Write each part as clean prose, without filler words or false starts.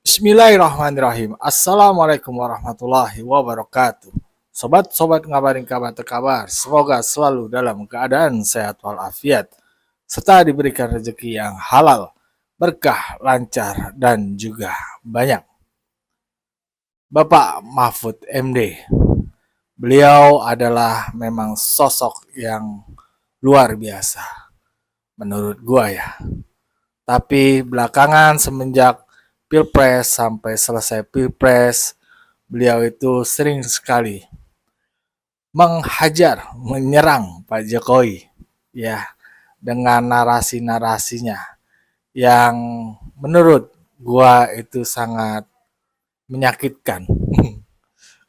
Bismillahirrahmanirrahim. Assalamualaikum warahmatullahi wabarakatuh. Sobat-sobat ngabarin kabar terkabar, semoga selalu dalam keadaan sehat walafiat, serta diberikan rezeki yang halal, berkah, lancar, dan juga banyak. Bapak Mahfud MD, beliau adalah memang sosok yang luar biasa, menurut gua ya. Tapi belakangan semenjak Pilpres sampai selesai Pilpres, beliau itu sering sekali menghajar, menyerang Pak Jokowi ya dengan narasi-narasinya yang menurut gua itu sangat menyakitkan.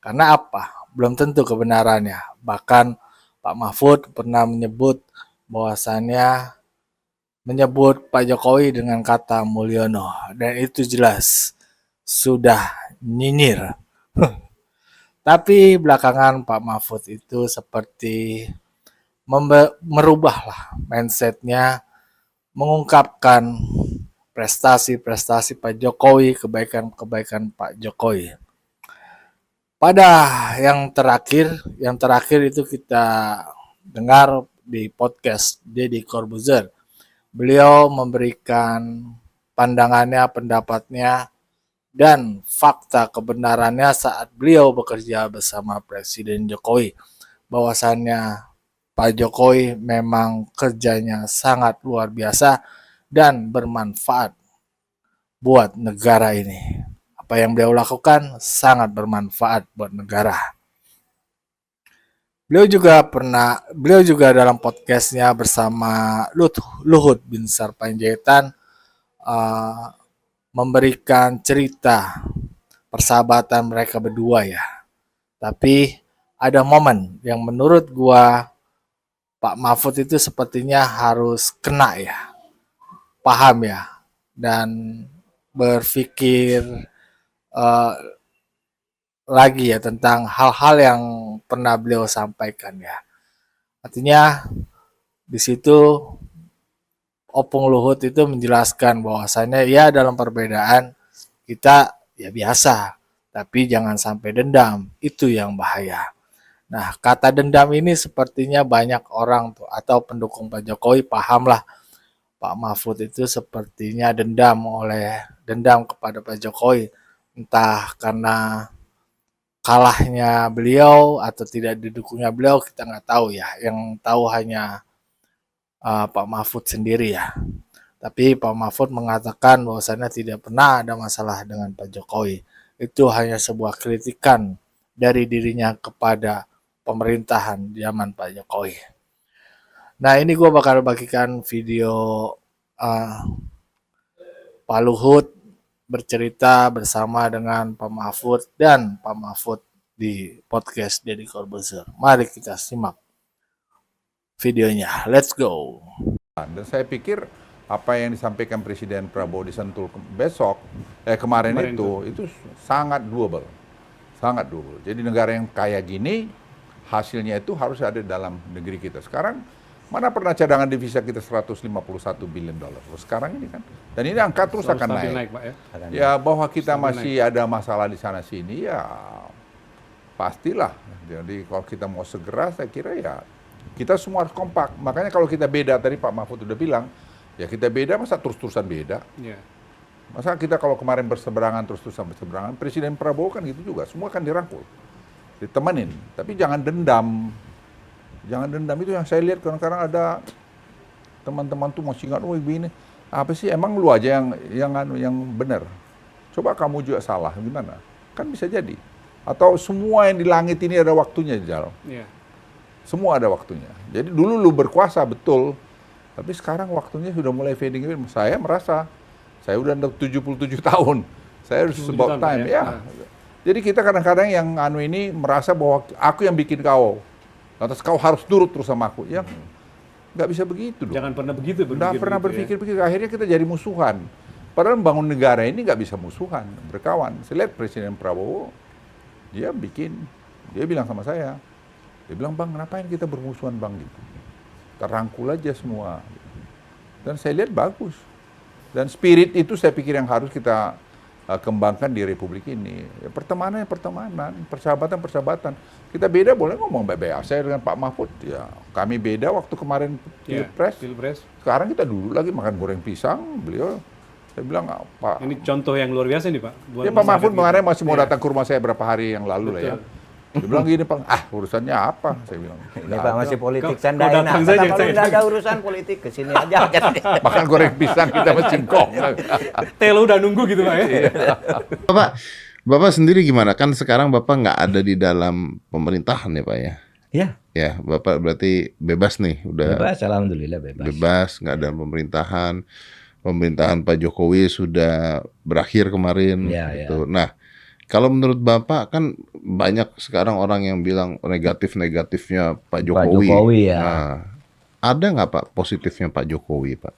Karena apa? Belum tentu kebenarannya. Bahkan Pak Mahfud pernah menyebut Pak Jokowi dengan kata Mulyono, dan itu jelas sudah nyinyir. Tapi belakangan Pak Mahfud itu seperti merubahlah mindsetnya, mengungkapkan prestasi-prestasi Pak Jokowi, kebaikan-kebaikan Pak Jokowi. Pada yang terakhir itu kita dengar di podcast Deddy Corbuzier. Beliau memberikan pandangannya, pendapatnya, dan fakta kebenarannya saat beliau bekerja bersama Presiden Jokowi. Bahwasannya Pak Jokowi memang kerjanya sangat luar biasa dan bermanfaat buat negara ini. Apa yang beliau lakukan sangat bermanfaat buat negara. Beliau juga dalam podcastnya bersama Luhut bin Sarpanjaitan memberikan cerita persahabatan mereka berdua ya. Tapi ada momen yang menurut gua Pak Mahfud itu sepertinya harus kena ya, paham ya, dan berpikir uh, lagi ya tentang hal-hal yang pernah beliau sampaikan ya. Artinya di situ Opung Luhut itu menjelaskan bahwasannya ya dalam perbedaan kita ya biasa, tapi jangan sampai dendam, itu yang bahaya. Nah, kata dendam ini sepertinya banyak orang tuh atau pendukung Pak Jokowi pahamlah Pak Mahfud itu sepertinya dendam kepada Pak Jokowi, entah karena kalahnya beliau atau tidak didukungnya beliau kita nggak tahu ya. Yang tahu hanya Pak Mahfud sendiri ya. Tapi Pak Mahfud mengatakan bahwasannya tidak pernah ada masalah dengan Pak Jokowi. Itu hanya sebuah kritikan dari dirinya kepada pemerintahan zaman Pak Jokowi. Nah ini gue bakal bagikan video uh, Pak Luhut bercerita bersama dengan Pak Mahfud dan Pak Mahfud di podcast Deddy Corbuzier. Mari kita simak videonya. Let's go. Dan saya pikir apa yang disampaikan Presiden Prabowo di Sentul kemarin itu sangat doable. Sangat doable. Jadi negara yang kaya gini, hasilnya itu harus ada dalam negeri kita. Sekarang, mana pernah cadangan devisa kita 151 billion dolar. Sekarang ini kan. Dan ini angka terus akan naik. Pak, ya? Ya, bahwa kita masih ada masalah di sana sini, ya pastilah. Jadi kalau kita mau segera, saya kira ya kita semua harus kompak. Makanya kalau kita beda, tadi Pak Mahfud udah bilang, ya kita beda, masa terus-terusan beda. Yeah. Masa kita kalau kemarin berseberangan, terus-terusan berseberangan, Presiden Prabowo kan gitu juga, semua kan dirangkul, ditemenin. Tapi jangan dendam. Jangan dendam, itu yang saya lihat kadang-kadang ada teman-teman tuh masih ingat, oh begini. Apa sih, emang lu aja yang benar. Coba kamu juga salah, gimana? Kan bisa jadi. Atau semua yang di langit ini ada waktunya di dalam. Yeah. Semua ada waktunya. Jadi dulu lu berkuasa betul, tapi sekarang waktunya sudah mulai fading. Saya merasa, saya udah 77 tahun, saya harus about time. Ya. Jadi kita kadang-kadang yang ini merasa bahwa aku yang bikin kau, lantas kau harus nurut terus sama aku. Ya, nggak bisa begitu dong. Jangan pernah begitu. Nggak pernah berpikir begitu. Akhirnya kita jadi musuhan. Padahal membangun negara ini nggak bisa musuhan, berkawan. Saya lihat Presiden Prabowo, dia bilang sama saya, dia bilang, Bang, ngapain kita bermusuhan, Bang? Gitu. Terangkul aja semua. Dan saya lihat bagus. Dan spirit itu saya pikir yang harus kita kembangkan di Republik ini. Ya, pertemanan, persahabatan. Kita beda boleh ngomong baik-baik. Saya dengan Pak Mahfud, ya kami beda waktu kemarin Pilpres. Sekarang kita dulu lagi makan goreng pisang, beliau. Saya bilang, Pak. Ini contoh yang luar biasa nih Pak. Ya Pak Mahfud kemarin masih mau datang ke rumah saya berapa hari yang lalu lah ya. Dia bilang gini, Pak, urusannya apa? Saya bilang. Ini Pak masih politik, Kau datang saja, kalau nggak ada urusan politik, kesini aja. Makan goreng pisang kita singkong. Telo udah nunggu gitu Pak ya. Bapak sendiri gimana? Kan sekarang Bapak nggak ada di dalam pemerintahan ya Pak ya? Ya, Ya, Bapak berarti bebas nih, udah bebas, alhamdulillah bebas. bebas, nggak ada pemerintahan. Pemerintahan Pak Jokowi sudah berakhir kemarin. Ya, gitu. Nah, kalau menurut Bapak kan banyak sekarang orang yang bilang negatifnya Pak Jokowi. Jokowi, ya. Nah, ada nggak Pak positifnya Pak Jokowi Pak?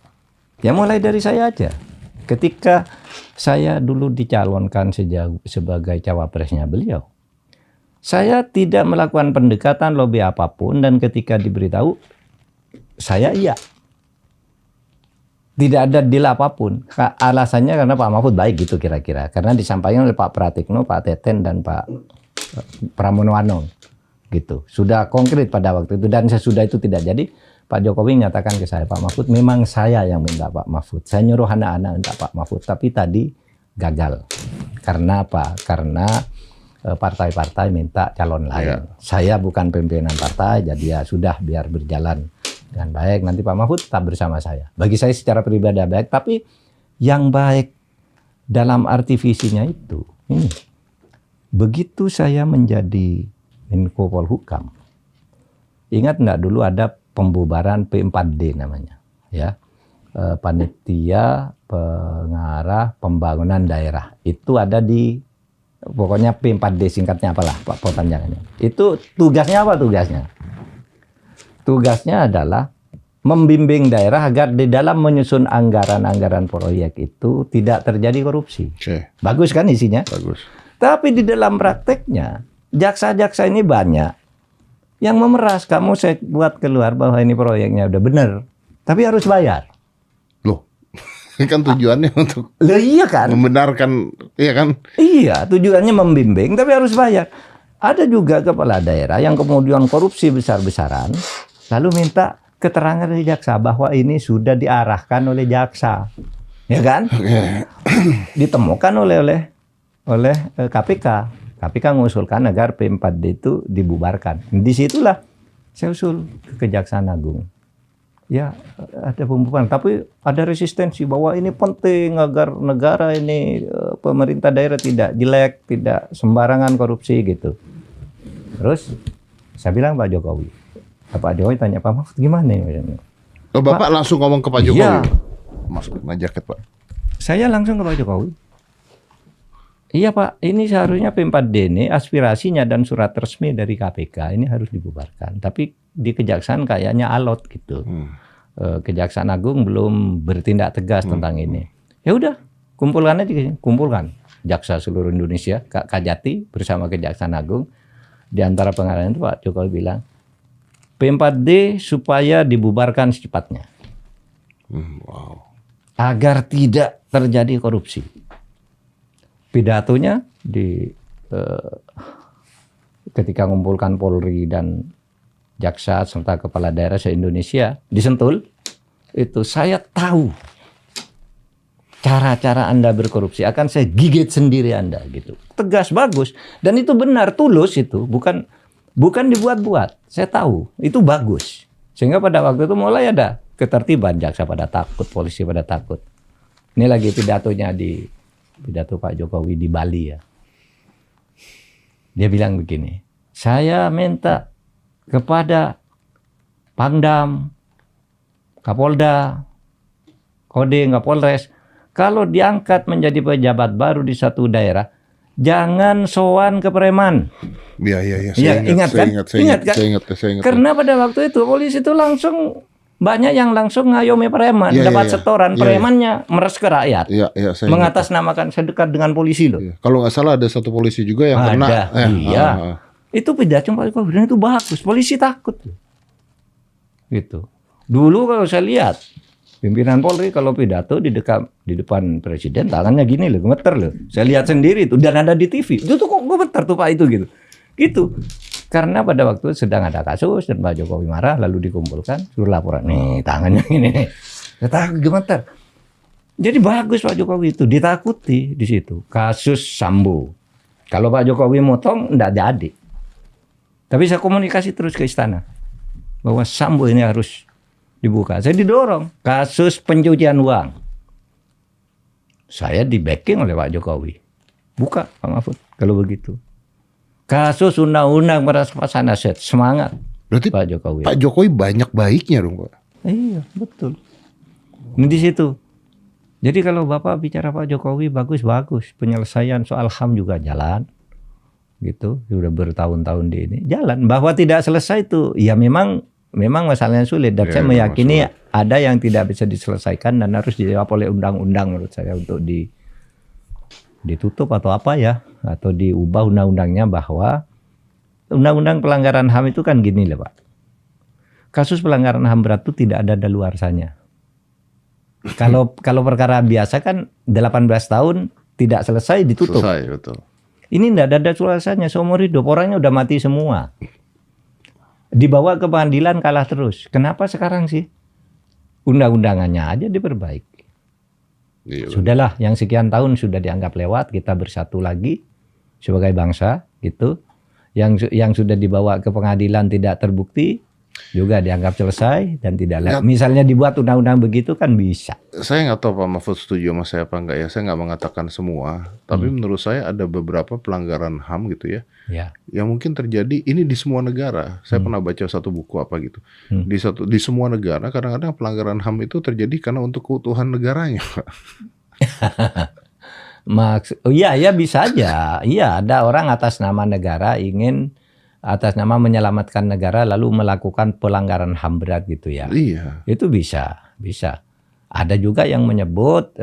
Ya mulai dari saya aja. Ketika saya dulu dicalonkan sebagai cawapresnya beliau, saya tidak melakukan pendekatan lobby apapun dan ketika diberitahu, saya iya. Tidak ada deal apapun. Alasannya karena Pak Mahfud baik gitu kira-kira. Karena disampaikan oleh Pak Pratikno, Pak Teten, dan Pak Pramono Anung. Gitu. Sudah konkret pada waktu itu. Dan sesudah itu tidak jadi, Pak Jokowi nyatakan ke saya, Pak Mahfud, memang saya yang minta Pak Mahfud. Saya nyuruh anak-anak minta Pak Mahfud. Tapi tadi gagal. Karena apa? Karena partai-partai minta calon lain. Saya bukan pimpinan partai, jadi ya sudah biar berjalan dengan baik. Nanti Pak Mahfud tetap bersama saya. Bagi saya secara pribadi baik, tapi yang baik dalam arti visinya itu, ini, begitu saya menjadi Menko Polhukam, ingat nggak dulu ada pembubaran P4D namanya, ya, panitia pengarah pembangunan daerah. Itu ada di pokoknya P4D singkatnya apalah Pak panjangannya. Itu tugasnya apa tugasnya? Tugasnya adalah membimbing daerah agar di dalam menyusun anggaran-anggaran proyek itu tidak terjadi korupsi. Oke. Bagus kan isinya? Bagus. Tapi di dalam prakteknya, jaksa-jaksa ini banyak yang memeras. Kamu saya buat keluar bahwa ini proyeknya udah benar, tapi harus bayar. Loh, ini kan tujuannya untuk Loh iya kan? membenarkan, iya kan? Iya, tujuannya membimbing, tapi harus bayar. Ada juga kepala daerah yang kemudian korupsi besar-besaran, lalu minta keterangan dari jaksa bahwa ini sudah diarahkan oleh jaksa, ya kan? Ditemukan oleh KPK. KPK mengusulkan agar P4D itu dibubarkan. Disitulah saya usul ke Kejaksaan Agung. Ya ada pembubaran, tapi ada resistensi bahwa ini penting agar negara ini pemerintah daerah tidak jelek, tidak sembarangan korupsi gitu. Terus saya bilang Pak Jokowi. Pak Jokowi tanya Pak Mahfud gimana ya? Oh, Bapak langsung ngomong ke Pak Jokowi? Iya. Masuk jaket Pak. Saya langsung ke Pak Jokowi. Iya Pak, ini seharusnya P4D ini aspirasinya dan surat resmi dari KPK ini harus dibubarkan. Tapi di Kejaksaan kayaknya alot gitu. Kejaksaan Agung belum bertindak tegas tentang ini. Ya udah, kumpulkan aja, kumpulkan. Jaksa seluruh Indonesia, Kak Kajati bersama Kejaksaan Agung. Di antara pengarahan itu Pak Jokowi bilang, P4D supaya dibubarkan secepatnya. Wow. Agar tidak terjadi korupsi. Pidatonya ketika mengumpulkan Polri dan jaksa serta kepala daerah se-Indonesia di Sentul, itu saya tahu cara-cara Anda berkorupsi, akan saya gigit sendiri Anda gitu. Tegas, bagus, dan itu benar, tulus itu, bukan dibuat-buat. Saya tahu itu bagus. Sehingga pada waktu itu mulai ada ketertiban, jaksa pada takut, polisi pada takut. Ini lagi pidato Pak Jokowi di Bali ya. Dia bilang begini, saya minta kepada Pangdam, Kapolda, Kodim, Kapolres, kalau diangkat menjadi pejabat baru di satu daerah, jangan sowan ke preman. Iya. Saya ingat kan? Karena pada waktu itu polisi itu langsung banyak yang langsung ngayomi preman, dapat setoran, premannya meres ke rakyat. Mengatasnamakan saya dekat dengan polisi loh. Kalau nggak salah ada satu polisi juga yang kena. Iya. Itu pidato Pak Jokowi itu bagus, polisi takut. Gitu. Dulu kalau saya lihat Pimpinan Polri kalau pidato di depan presiden tangannya gini loh, gemeter loh. Saya lihat sendiri itu dan ada di TV. Itu tuh kok gemeter tuh Pak itu gitu. Gitu. Karena pada waktu sedang ada kasus dan Pak Jokowi marah lalu dikumpulkan suruh laporan nih tangannya ini nih. Kata gemeter. Jadi bagus Pak Jokowi itu ditakuti di situ. Kasus Sambo. Kalau Pak Jokowi motong enggak jadi. Tapi saya komunikasi terus ke istana bahwa Sambo ini harus dibuka. Saya didorong kasus pencucian uang. Saya di backing oleh Pak Jokowi. Buka Pak Mahfud kalau begitu. Kasus undang-undang perampasan aset, semangat. Berarti Pak Jokowi. Pak Jokowi banyak baiknya dong, Pak. Iya, betul. Ini di situ. Jadi kalau Bapak bicara Pak Jokowi bagus-bagus, penyelesaian soal HAM juga jalan. Gitu, sudah bertahun-tahun di ini. Jalan. Bahwa tidak selesai itu ya memang masalahnya sulit dan Ya, saya memang meyakini sulit. ada yang tidak bisa diselesaikan dan harus dijawab oleh undang-undang menurut saya untuk ditutup atau apa ya, atau diubah undang-undangnya bahwa undang-undang pelanggaran HAM itu kan gini loh Pak. Kasus pelanggaran HAM berat itu tidak ada daluarsanya. Kalau perkara biasa kan 18 tahun tidak selesai ditutup. Selesai, betul. Ini tidak ada daluarsanya, seumur hidup orangnya udah mati semua. Dibawa ke pengadilan kalah terus. Kenapa sekarang sih? Undang-undangannya aja diperbaiki. Iya, Sudahlah, yang sekian tahun sudah dianggap lewat, kita bersatu lagi sebagai bangsa, gitu. Yang sudah dibawa ke pengadilan tidak terbukti, juga dianggap selesai dan tidak lewat. Misalnya dibuat undang-undang begitu kan bisa. Saya nggak tahu Pak Mahfud setuju sama saya apa enggak ya. Saya nggak mengatakan semua, tapi menurut saya ada beberapa pelanggaran HAM gitu ya, Ya. yang mungkin terjadi ini di semua negara. Saya pernah baca satu buku apa gitu. Di semua negara kadang-kadang pelanggaran HAM itu terjadi karena untuk keutuhan negaranya, Pak. Iya bisa aja. Iya, ada orang atas nama negara ingin atas nama menyelamatkan negara lalu melakukan pelanggaran HAM berat gitu ya. Iya. Itu bisa. Ada juga yang menyebut,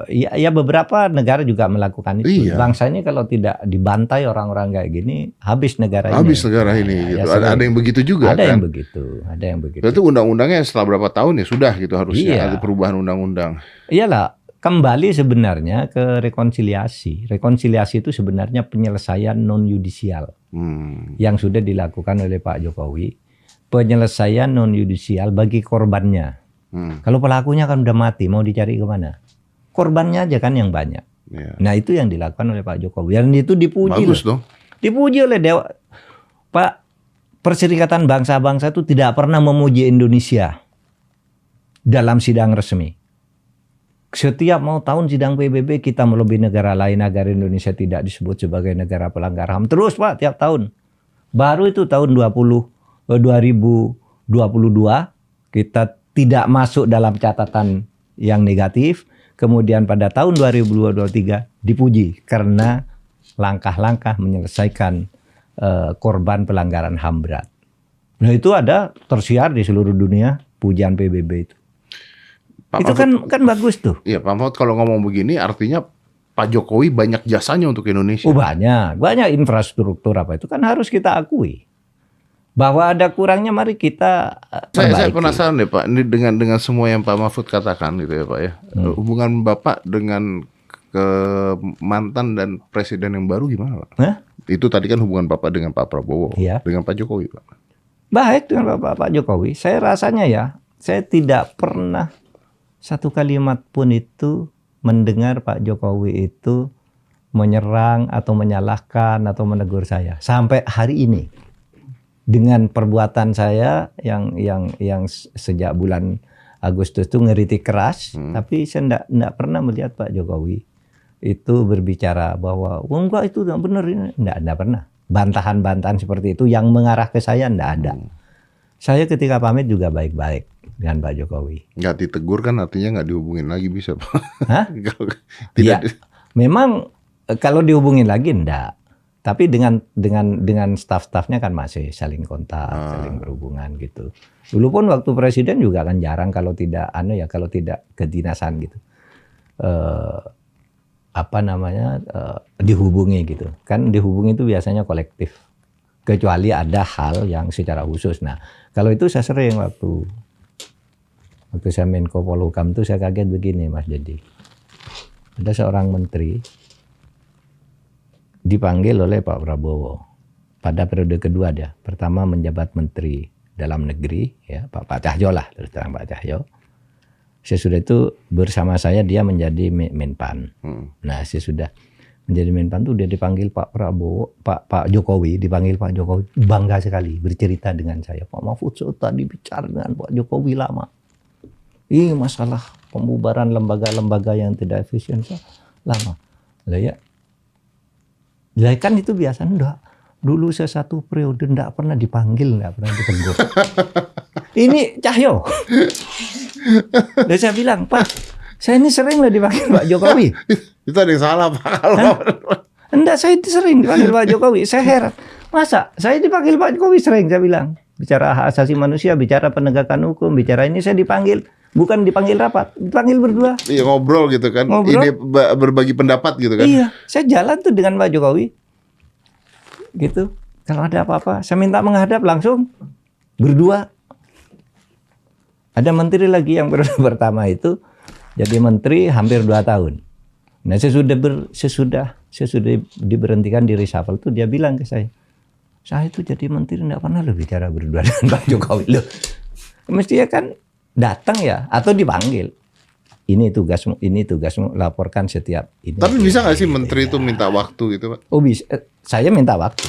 ya beberapa negara juga melakukan itu. Iya. Bangsa ini kalau tidak dibantai orang-orang kayak gini, habis negara ini. Habis negara ini gitu. Ada yang begitu juga Ada yang kan. begitu, ada yang begitu. Berarti undang-undangnya setelah berapa tahun ya sudah gitu harusnya Iya. ada perubahan undang-undang. Iyalah, kembali sebenarnya ke rekonsiliasi. Rekonsiliasi itu sebenarnya penyelesaian non-yudisial yang sudah dilakukan oleh Pak Jokowi. Penyelesaian non-yudisial bagi korbannya. Kalau pelakunya kan udah mati, mau dicari kemana? Korbannya aja kan yang banyak. Iya. Nah itu yang dilakukan oleh Pak Jokowi. Dan itu dipuji. Bagus loh. dong. Dipuji oleh Dewa. Pak, Perserikatan Bangsa-Bangsa itu tidak pernah memuji Indonesia dalam sidang resmi. Setiap mau tahun sidang PBB kita melebihi negara lain agar Indonesia tidak disebut sebagai negara pelanggar HAM. Terus Pak, tiap tahun. Baru itu tahun 2022 kita tidak masuk dalam catatan yang negatif. Kemudian pada tahun 2023 dipuji karena langkah-langkah menyelesaikan korban pelanggaran HAM berat. Nah itu ada tersiar di seluruh dunia pujian PBB itu. Pak Itu Mahfud, kan bagus tuh. Iya, Pak Mahfud kalau ngomong begini artinya Pak Jokowi banyak jasanya untuk Indonesia. Oh banyak infrastruktur apa itu kan harus kita akui. Bahwa ada kurangnya mari kita Saya perbaiki. penasaran deh Pak, ini dengan semua yang Pak Mahfud katakan gitu ya Pak ya. Hubungan Bapak dengan ke mantan dan presiden yang baru gimana Pak? Hah? Itu tadi kan hubungan Bapak dengan Pak Prabowo, Iya. dengan Pak Jokowi Pak. Baik dengan Pak Jokowi. Saya rasanya ya, saya tidak pernah satu kalimat pun itu mendengar Pak Jokowi itu menyerang atau menyalahkan atau menegur saya sampai hari ini. Dengan perbuatan saya yang sejak bulan Agustus itu ngeritik keras, tapi saya enggak pernah melihat Pak Jokowi itu berbicara bahwa enggak itu enggak benar ini, enggak pernah. Bantahan-bantahan seperti itu yang mengarah ke saya enggak ada. Saya ketika pamit juga baik-baik dengan Pak Jokowi. Nggak ditegur kan artinya nggak dihubungin lagi bisa Pak? Hah? Tidak. Ya, memang kalau dihubungin lagi enggak. Tapi dengan staf-stafnya kan masih saling kontak, saling berhubungan gitu. Dulu pun waktu presiden juga kan jarang kalau tidak kalau tidak kedinasan gitu. Dihubungi gitu. Kan dihubungi itu biasanya kolektif. Kecuali ada hal yang secara khusus. Nah, kalau itu saya sering waktu Waktu saya Menko Polhukam tuh saya kaget begini Mas Dedi. Ada seorang menteri dipanggil oleh Pak Prabowo pada periode kedua dia. Pertama menjabat Menteri Dalam Negeri, ya Pak Cahyo lah, terus terang Pak Cahyo. Sesudah itu bersama saya dia menjadi Menpan. Nah sesudah menjadi Menpan tuh dia dipanggil Pak Prabowo, Pak Jokowi, dipanggil Pak Jokowi, bangga sekali bercerita dengan saya. Pak Mahfud tadi bicara dengan Pak Jokowi lama. Ini masalah pembubaran lembaga-lembaga yang tidak efisien lama. Lah ya, kan itu biasa enggak. Dulu saya 1 periode enggak pernah dipanggil, enggak pernah ditegur. Ini Cahyo. Dan saya bilang, Pak, saya ini sering lah dipanggil Pak Jokowi. Itu ada yang salah Pak. Enggak, saya sering dipanggil Pak Jokowi. Saya heran. Masa saya dipanggil Pak Jokowi sering, saya bilang. Bicara hak asasi manusia, bicara penegakan hukum, bicara ini saya dipanggil. Bukan dipanggil rapat, dipanggil berdua. Iya ngobrol gitu kan. Ngobrol. Ini berbagi pendapat gitu kan. Iya, saya jalan tuh dengan Pak Jokowi. Gitu. Kalau ada apa-apa, saya minta menghadap langsung berdua. Ada menteri lagi yang pertama itu jadi menteri hampir 2 tahun. Nah, sesudah diberhentikan di reshuffle tuh dia bilang ke saya itu jadi menteri enggak pernah lo bicara berdua dengan Pak Jokowi loh. Mestinya kan datang ya atau dipanggil. Ini tugasmu laporkan setiap ini. Tapi bisa nggak sih menteri itu minta waktu gitu Pak? Oh bisa. Saya minta waktu.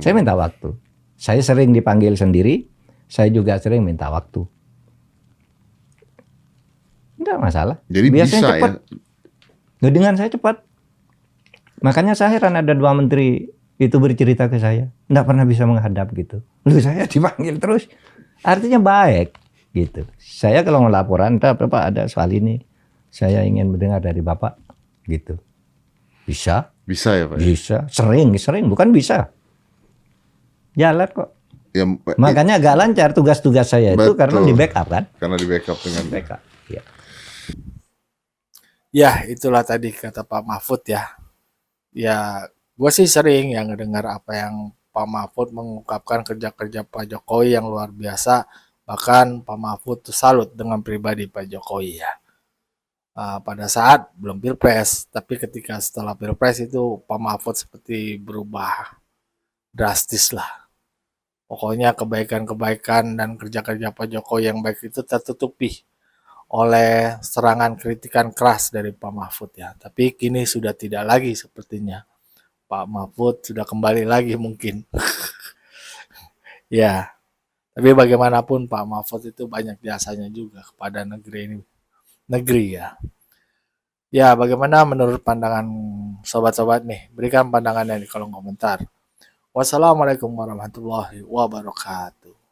Saya minta waktu. Saya sering dipanggil sendiri. Saya juga sering minta waktu. Enggak masalah. Jadi biasanya bisa cepat. ya. Dengan saya cepat. Makanya saya heran ada 2 menteri itu bercerita ke saya. Enggak pernah bisa menghadap gitu. Loh saya dipanggil terus. Artinya baik. Gitu. Saya kalau ngelaporan, Bapak ada soal ini, saya ingin mendengar dari Bapak, gitu. Bisa? Bisa ya Pak? Bisa. Sering, bukan bisa. Jalan kok. Ya, Makanya agak lancar tugas-tugas saya itu karena di backup kan? Karena di backup dengan Backup. Ya. Ya, itulah tadi kata Pak Mahfud ya. Ya, gue sih sering yang ngedengar apa yang Pak Mahfud mengungkapkan kerja-kerja Pak Jokowi yang luar biasa. Bahkan Pak Mahfud tuh salut dengan pribadi Pak Jokowi ya. Pada saat belum Pilpres, tapi ketika setelah Pilpres itu Pak Mahfud seperti berubah drastis lah. Pokoknya kebaikan-kebaikan dan kerja-kerja Pak Jokowi yang baik itu tertutupi oleh serangan kritikan keras dari Pak Mahfud ya. Tapi kini sudah tidak lagi sepertinya. Pak Mahfud sudah kembali lagi mungkin. Ya. Tapi bagaimanapun Pak Mahfud itu banyak jasanya juga kepada negeri ya. Ya, bagaimana menurut pandangan sobat-sobat nih? Berikan pandangannya di kolom komentar. Wassalamualaikum warahmatullahi wabarakatuh.